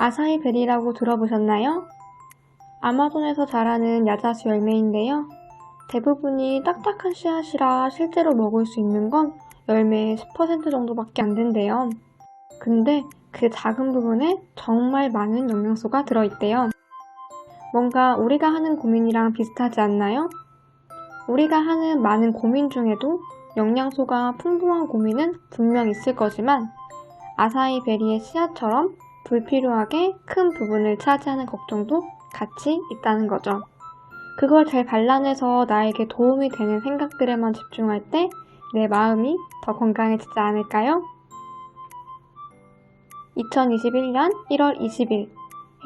아사이베리라고 들어보셨나요? 아마존에서 자라는 야자수 열매인데요. 대부분이 딱딱한 씨앗이라 실제로 먹을 수 있는 건 열매의 10% 정도밖에 안 된대요. 근데 그 작은 부분에 정말 많은 영양소가 들어있대요. 뭔가 우리가 하는 고민이랑 비슷하지 않나요? 우리가 하는 많은 고민 중에도 영양소가 풍부한 고민은 분명 있을 거지만 아사이베리의 씨앗처럼 불필요하게 큰 부분을 차지하는 걱정도 같이 있다는 거죠. 그걸 잘 발라내서 나에게 도움이 되는 생각들에만 집중할 때 내 마음이 더 건강해지지 않을까요? 2021년 1월 20일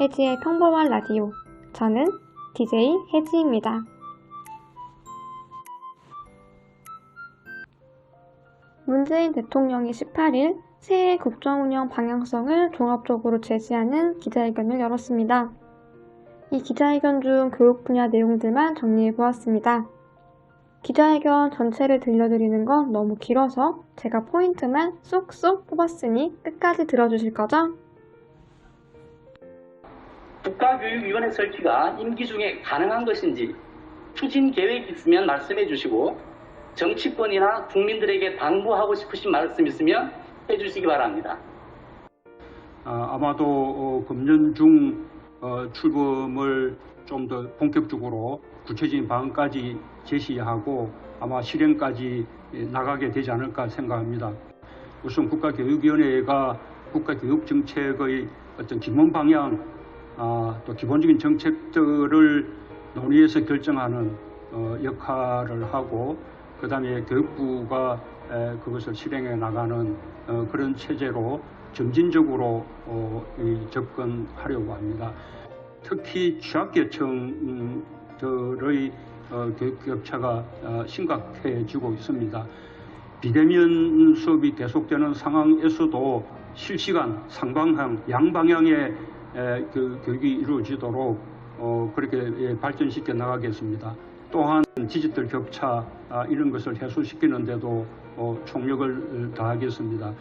혜지의 평범한 라디오. 저는 DJ 혜지입니다. 문재인 대통령이 18일 새해 국정운영 방향성을 종합적으로 제시하는 기자회견을 열었습니다. 이 기자회견 중 교육 분야 내용들만 정리해보았습니다. 기자회견 전체를 들려드리는 건 너무 길어서 제가 포인트만 쏙쏙 뽑았으니 끝까지 들어주실 거죠? 국가교육위원회 설치가 임기 중에 가능한 것인지 추진 계획이 있으면 말씀해 주시고 정치권이나 국민들에게 당부하고 싶으신 말씀 있으면 해주시기 바랍니다. 아마도 금년 중 출범을 좀 더 본격적으로 구체적인 방안까지 제시하고 아마 실행까지 나가게 되지 않을까 생각합니다. 우선 국가교육위원회가 국가교육정책의 어떤 기본 방향, 또 기본적인 정책들을 논의해서 결정하는 역할을 하고 그 다음에 교육부가 그것을 실행해 나가는 그런 체제로 점진적으로 접근하려고 합니다. 특히 취약계층들의 교육 격차가 심각해지고 있습니다. 비대면 수업이 계속되는 상황에서도 실시간 상방향, 양방향의 교육이 이루어지도록 그렇게 발전시켜 나가겠습니다. 또한 디지털 격차 이런 것을 해소시키는 데도 총력을 다하겠습니다.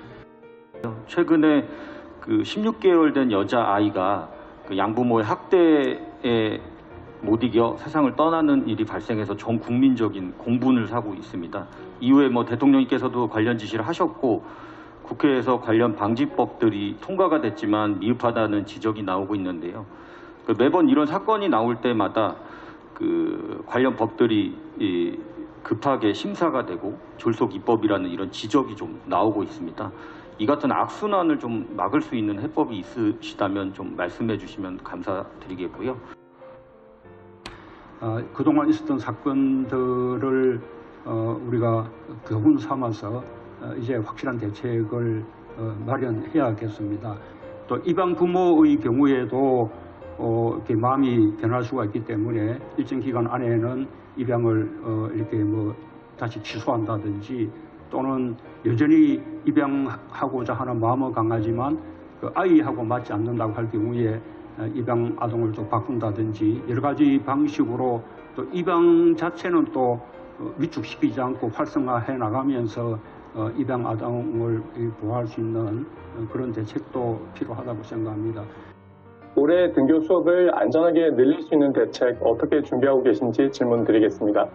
최근에 그 16개월 된 여자아이가 그 양부모의 학대에 못 이겨 세상을 떠나는 일이 발생해서 전 국민적인 공분을 사고 있습니다. 이후에 대통령님께서도 관련 지시를 하셨고 국회에서 관련 방지법들이 통과가 됐지만 미흡하다는 지적이 나오고 있는데요. 매번 이런 사건이 나올 때마다 그 관련 법들이 급하게 심사가 되고 졸속 입법이라는 이런 지적이 좀 나오고 있습니다. 이 같은 악순환을 좀 막을 수 있는 해법이 있으시다면 좀 말씀해 주시면 감사드리겠고요. 그동안 있었던 사건들을 우리가 교훈 삼아서 이제 확실한 대책을 마련해야겠습니다. 또 입양 부모의 경우에도 이렇게 마음이 변할 수가 있기 때문에 일정 기간 안에는 입양을 이렇게 다시 취소한다든지 또는 여전히 입양하고자 하는 마음은 강하지만 그 아이하고 맞지 않는다고 할 경우에 입양 아동을 또 바꾼다든지 여러 가지 방식으로 또 입양 자체는 또 위축시키지 않고 활성화해 나가면서 입양 아동을 보호할 수 있는 그런 대책도 필요하다고 생각합니다. 올해 등교 수업을 안전하게 늘릴 수 있는 대책 어떻게 준비하고 계신지 질문 드리겠습니다.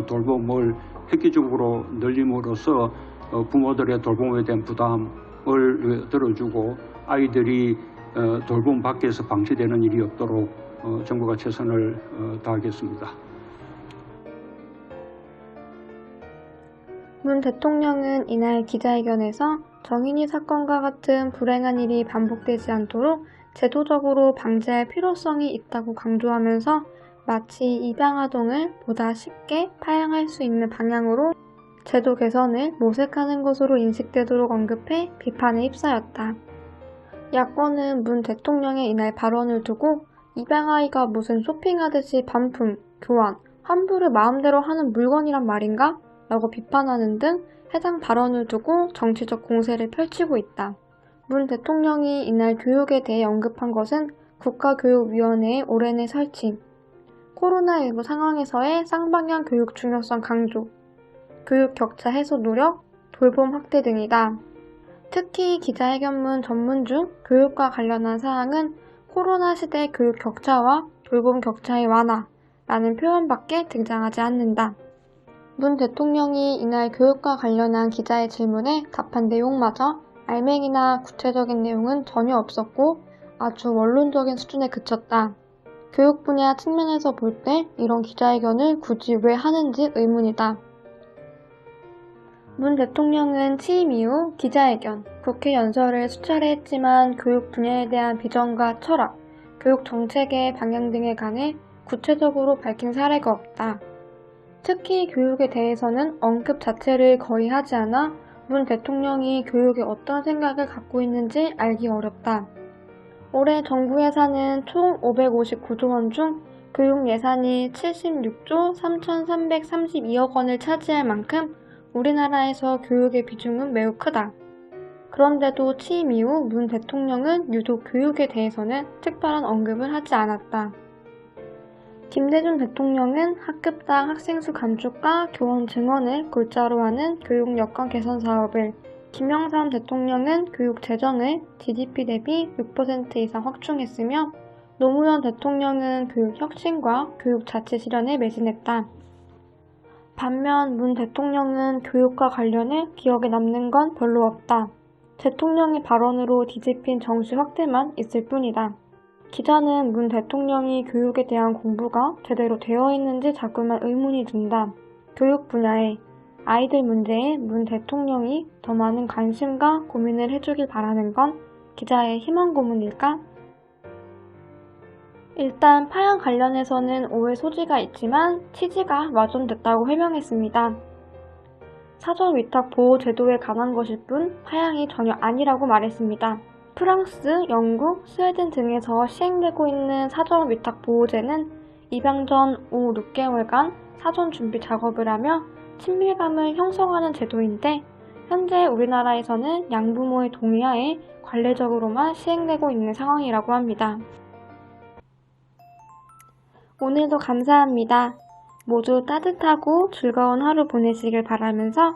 돌봄을 획기적으로 늘림으로써 부모들의 돌봄에 대한 부담을 덜어주고 아이들이 돌봄 밖에서 방치되는 일이 없도록 정부가 최선을 다하겠습니다. 문 대통령은 이날 기자회견에서 정인이 사건과 같은 불행한 일이 반복되지 않도록 제도적으로 방지할 필요성이 있다고 강조하면서 마치 입양아동을 보다 쉽게 파양할 수 있는 방향으로 제도 개선을 모색하는 것으로 인식되도록 언급해 비판에 휩싸였다. 야권은 문 대통령의 이날 발언을 두고 입양아이가 무슨 쇼핑하듯이 반품, 교환, 환불을 마음대로 하는 물건이란 말인가? 라고 비판하는 등 해당 발언을 두고 정치적 공세를 펼치고 있다. 문 대통령이 이날 교육에 대해 언급한 것은 국가교육위원회의 올해내 설치, 코로나19 상황에서의 쌍방향 교육 중요성 강조, 교육 격차 해소 노력, 돌봄 확대 등이다. 특히 기자회견문 전문 중 교육과 관련한 사항은 코로나 시대 교육 격차와 돌봄 격차의 완화라는 표현밖에 등장하지 않는다. 문 대통령이 이날 교육과 관련한 기자의 질문에 답한 내용마저 알맹이나 구체적인 내용은 전혀 없었고 아주 원론적인 수준에 그쳤다. 교육 분야 측면에서 볼 때 이런 기자회견을 굳이 왜 하는지 의문이다. 문 대통령은 취임 이후 기자회견, 국회 연설을 수차례 했지만 교육 분야에 대한 비전과 철학, 교육 정책의 방향 등에 관해 구체적으로 밝힌 사례가 없다. 특히 교육에 대해서는 언급 자체를 거의 하지 않아 문 대통령이 교육에 어떤 생각을 갖고 있는지 알기 어렵다. 올해 정부 예산은 총 559조 원 중 교육 예산이 76조 3,332억 원을 차지할 만큼 우리나라에서 교육의 비중은 매우 크다. 그런데도 취임 이후 문 대통령은 유독 교육에 대해서는 특별한 언급을 하지 않았다. 김대중 대통령은 학급당 학생수 감축과 교원 증원을 골자로 하는 교육 여건 개선 사업을, 김영삼 대통령은 교육 재정을 GDP 대비 6% 이상 확충했으며 노무현 대통령은 교육 혁신과 교육 자치 실현에 매진했다. 반면 문 대통령은 교육과 관련해 기억에 남는 건 별로 없다. 대통령의 발언으로 뒤집힌 정시 확대만 있을 뿐이다. 기자는 문 대통령이 교육에 대한 공부가 제대로 되어 있는지 자꾸만 의문이 든다. 교육 분야에, 아이들 문제에 문 대통령이 더 많은 관심과 고민을 해주길 바라는 건 기자의 희망 고문일까? 일단 파양 관련해서는 오해 소지가 있지만 취지가 와전됐다고 해명했습니다. 사전 위탁 보호 제도에 관한 것일 뿐 파양이 전혀 아니라고 말했습니다. 프랑스, 영국, 스웨덴 등에서 시행되고 있는 사전 위탁 보호제는 입양 전 5, 6개월간 사전 준비 작업을 하며 친밀감을 형성하는 제도인데 현재 우리나라에서는 양부모의 동의하에 관례적으로만 시행되고 있는 상황이라고 합니다. 오늘도 감사합니다. 모두 따뜻하고 즐거운 하루 보내시길 바라면서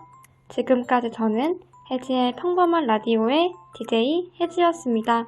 지금까지 저는 혜지의 평범한 라디오의 DJ 혜지였습니다.